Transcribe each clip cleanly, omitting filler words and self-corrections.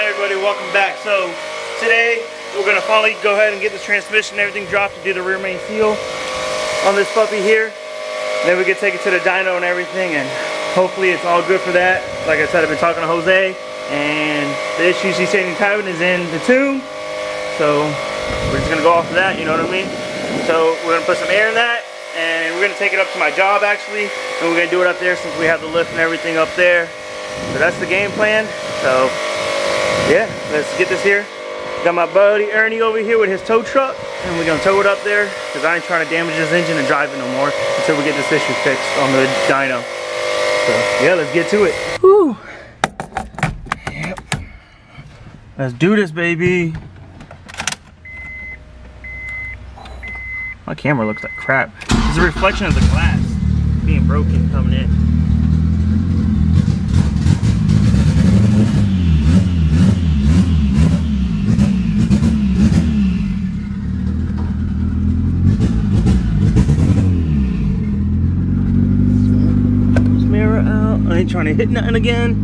Alright everybody, welcome back. So today we're gonna finally go ahead and get this transmission and everything dropped to do the rear main seal on this puppy here. Then we can take it to the dyno and everything, and hopefully it's all good for that. Like I said, I've been talking to Jose, and the issue she's saying typing is in the tune. So we're just gonna go off of that, you know what I mean? So we're gonna put some air in that, and we're gonna take it up to my job actually, and we're gonna do it up there since we have the lift and everything up there. So that's the game plan. So yeah, let's get this here. Got my buddy Ernie over here with his tow truck, and we're gonna tow it up there because I ain't trying to damage this engine and drive it no more until we get this issue fixed on the dyno. So yeah, let's get to it. Woo. Yep. Let's do this, baby. My camera looks like crap. It's a reflection of the glass being broken coming in. I ain't trying to hit nothing again.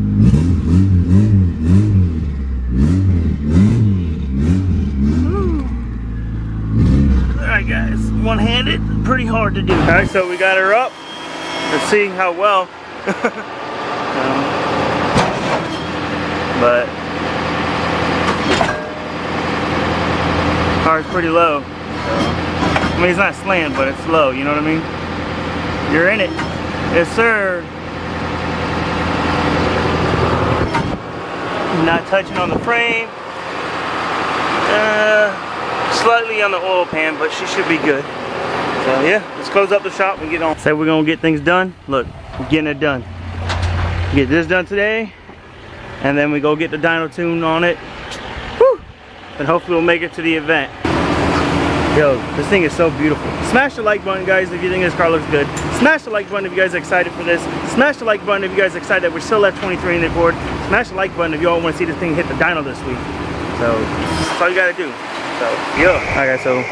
Alright guys, one-handed, pretty hard to do. Alright, so we got her up. Let's see how well. But car's pretty low. I mean, it's not slammed, but it's low, you know what I mean? You're in it. Yes, sir. Not touching on the frame, slightly on the oil pan, but she should be good. So yeah, let's close up the shop and get on. Say we're gonna get things done. Look, we're getting it done. Get this done today, and then we go get the dyno tune on it. Woo! And hopefully we'll make it to the event. Yo, this thing is so beautiful. Smash the like button, guys, if you think this car looks good. Smash the like button if you guys are excited for this. Smash the like button if you guys are excited that we're still F23 in the board. Smash the like button if you all want to see this thing hit the dyno this week. So that's all you gotta do. So yo, alright guys, so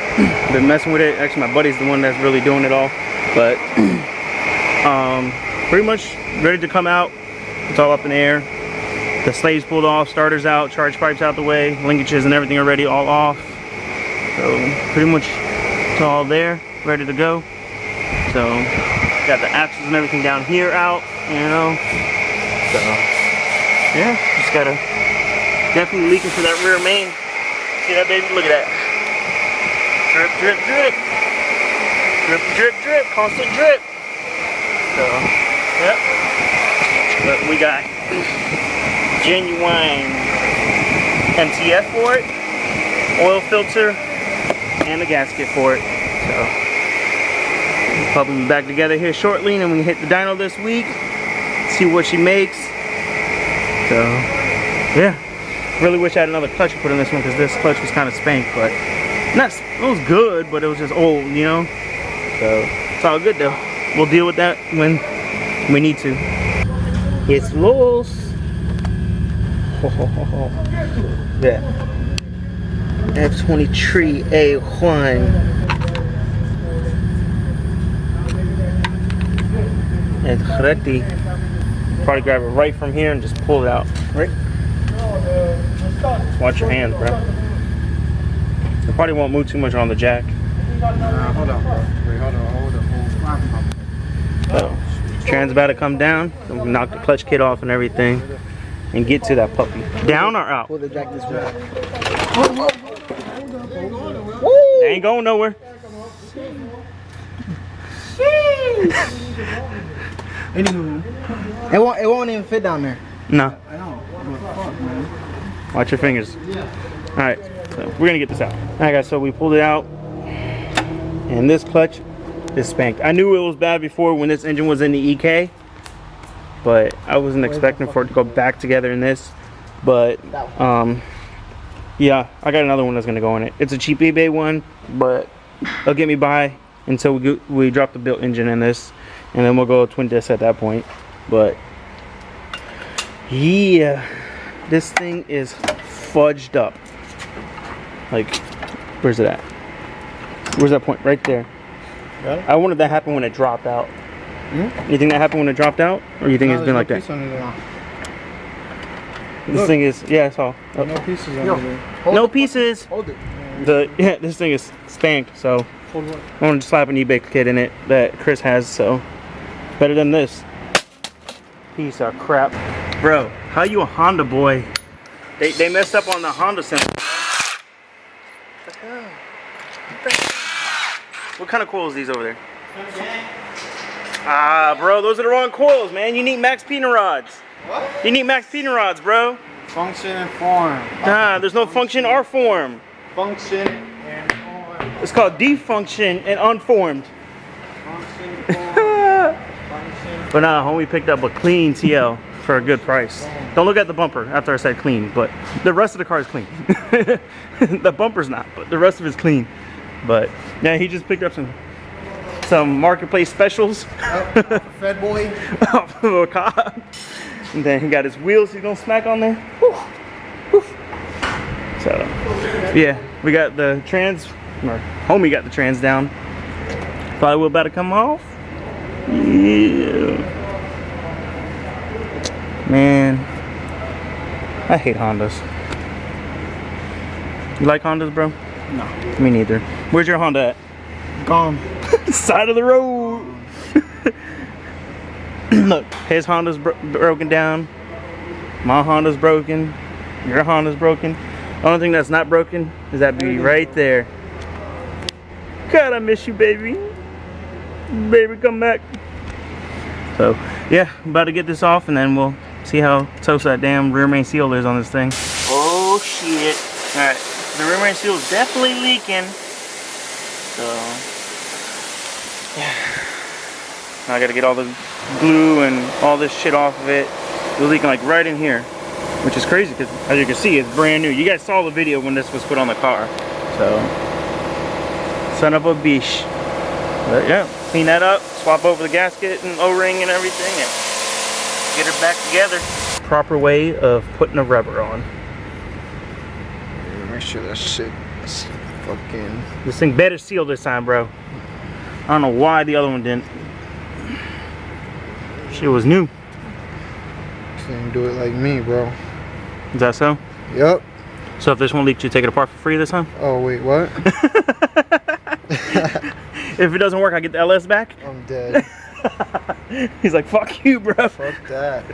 been messing with it. Actually, my buddy's the one that's really doing it all. But pretty much ready to come out. It's all up in the air. The slaves pulled off, starters out, charge pipes out the way, linkages and everything already all off. So pretty much it's all there, ready to go. So got the axles and everything down here out, you know. So yeah, just gotta definitely leaking for that rear main. See that, baby? Look at that. Drip, drip, drip. Drip, drip, drip. Constant drip. So yep. But we got genuine MTF for it, oil filter, and the gasket for it. So probably be back together here shortly, and then we can hit the dyno this week, see what she makes. So yeah, really wish I had another clutch to put in this one because this clutch was kind of spanked, but not, it was good, but it was just old, you know. So it's all good though. We'll deal with that when we need to. It's los. Yeah. F23 A1. It's ready. Probably grab it right from here and just pull it out. Right? Just watch your hands, bro. It probably won't move too much on the jack. Hold on, bro. Wait, hold on. So, tran's about to come down. So we can knock the clutch kit off and everything and get to that puppy. Down or out? Pull the jack this way. They ain't going nowhere. Anywho, it won't even fit down there. No. I know. Fuck, man. Watch your fingers. Alright, so we're gonna get this out. Alright guys, so we pulled it out. And this clutch is spanked. I knew it was bad before when this engine was in the EK, but I wasn't expecting for it to go back together in this. But yeah, I got another one that's gonna go in it. It's a cheap eBay one, but it'll get me by until we drop the built engine in this, and then we'll go twin disc at that point. But yeah, this thing is fudged up. Like, where's it at? Where's that point? Right there. Got it? I wonder if that happened when it dropped out. You think that happened when it dropped out, or you think it's been like that? This thing is, yeah, it's all. No pieces on there. No pieces. Hold it. This thing is spanked, so Hold what? I'm gonna slap an eBay kit in it that Chris has, so better than this. Piece of crap. Bro, how you a Honda boy? They messed up on the Honda symbol. What the hell? What kind of coils are these over there? Ah, bro, those are the wrong coils, man. You need Maxpeedingrods. What? You need Maxpeedingrods, bro. Function and form. Nah, there's no function or form. Function and form. It's called defunction and unformed. Function, form. Function. But nah, homie picked up a clean TL for a good price. Don't look at the bumper after I said clean, but the rest of the car is clean. The bumper's not, but the rest of it's clean. But yeah, he just picked up some marketplace specials. Fed boy. And then he got his wheels he's gonna smack on there. Whew. Whew. So yeah, we got the trans, or homie got the trans down. Probably about to come off. Yeah. Man, I hate Hondas. You like Hondas, bro? No. Me neither. Where's your Honda at? Gone. Side of the road. Look, his Honda's broken down. My Honda's broken. Your Honda's broken. The only thing that's not broken is that beauty right there. God, I miss you, baby. Baby, come back. So, yeah, I'm about to get this off and then we'll see how toast that damn rear main seal is on this thing. Oh, shit. Alright, the rear main seal is definitely leaking. So, yeah. Now I gotta get all the glue and all this shit off of it. It was leaking like right in here, which is crazy because as you can see, it's brand new. You guys saw the video when this was put on the car. So, son of a bitch. But yeah, clean that up, swap over the gasket and O-ring and everything, and get it back together. Proper way of putting a rubber on. Make sure that shit is fucking. This thing better seal this time, bro. I don't know why the other one didn't. Shit was new. Can't do it like me, bro. Is that so? Yep. So if this one leaks, you take it apart for free this time? Oh wait, what? If it doesn't work, I get the LS back? I'm dead. He's like, fuck you, bro. Fuck that.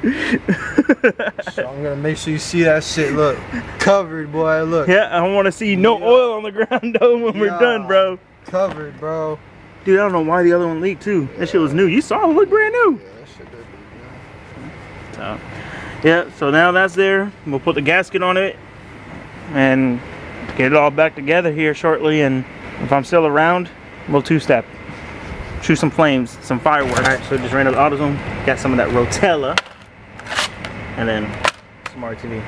So I'm gonna make sure you see that shit. Look, covered, boy. Look. Yeah, I want to see no oil on the ground though when we're done, bro. Covered, bro. Dude, I don't know why the other one leaked too. That shit was new. You saw it look brand new. Yeah, that shit did leak, So, yeah, so now that's there. We'll put the gasket on it and get it all back together here shortly. And if I'm still around, we'll two-step. Shoot some flames, some fireworks. Alright, so just ran up to AutoZone, got some of that Rotella, and then some RTV.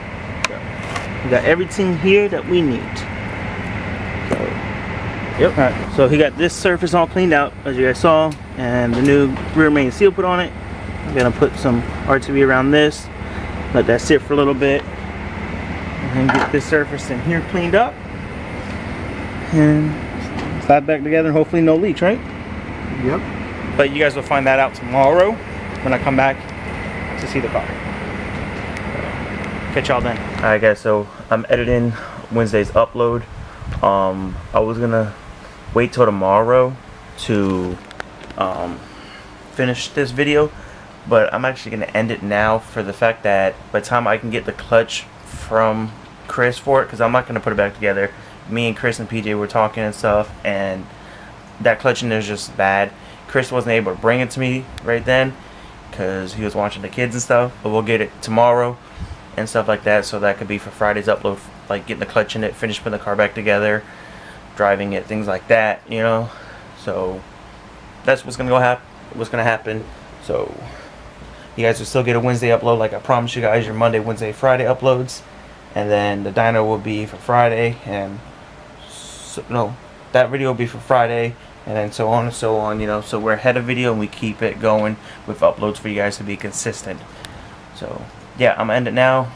So, we got everything here that we need. So, yep. Alright, so he got this surface all cleaned out, as you guys saw, and the new rear main seal put on it. I'm gonna put some RTV around this, let that sit for a little bit, and get this surface in here cleaned up, and slap back together, and hopefully no leaks, right? Yep. But you guys will find that out tomorrow when I come back to see the car. Catch y'all then. Alright guys, so I'm editing Wednesday's upload. I was gonna wait till tomorrow to finish this video, but I'm actually gonna end it now for the fact that by the time I can get the clutch from Chris for it, because I'm not gonna put it back together. Me and Chris and PJ were talking and stuff, and that clutch in there is just bad. Chris wasn't able to bring it to me right then because he was watching the kids and stuff, but we'll get it tomorrow and stuff like that, so that could be for Friday's upload, like getting the clutch in it, finish putting the car back together, driving it, things like that, you know. So that's what's gonna happen. So you guys will still get a Wednesday upload like I promised you guys, your Monday, Wednesday, Friday uploads, and then the dyno will be for Friday, and that video will be for Friday, and then so on and so on, you know. So we're ahead of video and we keep it going with uploads for you guys to be consistent. So yeah, I'm gonna end it now.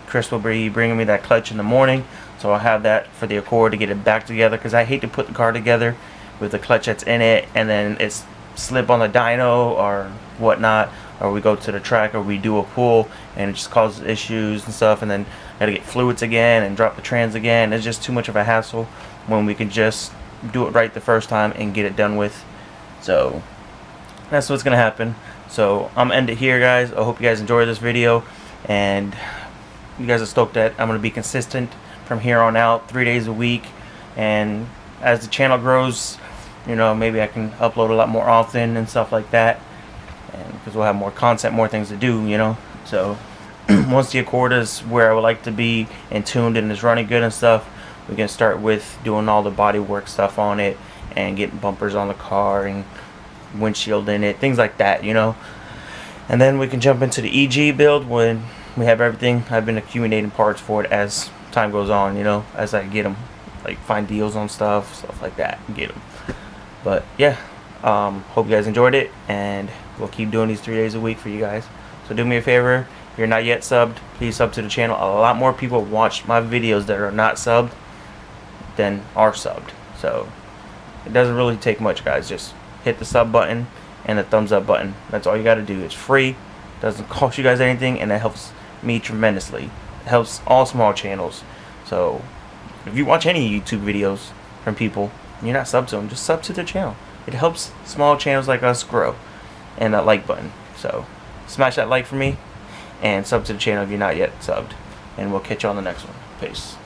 Chris will be bringing me that clutch in the morning, so I'll have that for the Accord to get it back together, because I hate to put the car together with the clutch that's in it and then it's slip on the dyno or whatnot, or we go to the track, or we do a pull and it just causes issues and stuff, and then gotta get fluids again and drop the trans again. It's just too much of a hassle when we can just do it right the first time and get it done with. So that's what's gonna happen. So I'm gonna end it here, guys. I hope you guys enjoyed this video, and you guys are stoked that I'm gonna be consistent from here on out, 3 days a week. And as the channel grows, you know, maybe I can upload a lot more often and stuff like that, and because we'll have more content, more things to do, you know. So once the Accord is where I would like to be and tuned and is running good and stuff, we can start with doing all the body work stuff on it and getting bumpers on the car and windshield in it, things like that, you know. And then we can jump into the EG build when we have everything. I've been accumulating parts for it as time goes on, you know, as I get them, like find deals on stuff like that, and get them. But yeah, hope you guys enjoyed it, and we'll keep doing these 3 days a week for you guys. So do me a favor, if you're not yet subbed, please sub to the channel. A lot more people watch my videos that are not subbed than are subbed. So it doesn't really take much, guys. Just hit the sub button and the thumbs up button. That's all you got to do. It's free, doesn't cost you guys anything, and it helps me tremendously. It helps all small channels. So if you watch any YouTube videos from people and you're not subbed to them, just sub to their channel. It helps small channels like us grow. And that like button. So smash that like for me and sub to the channel if you're not yet subbed. And we'll catch you on the next one. Peace.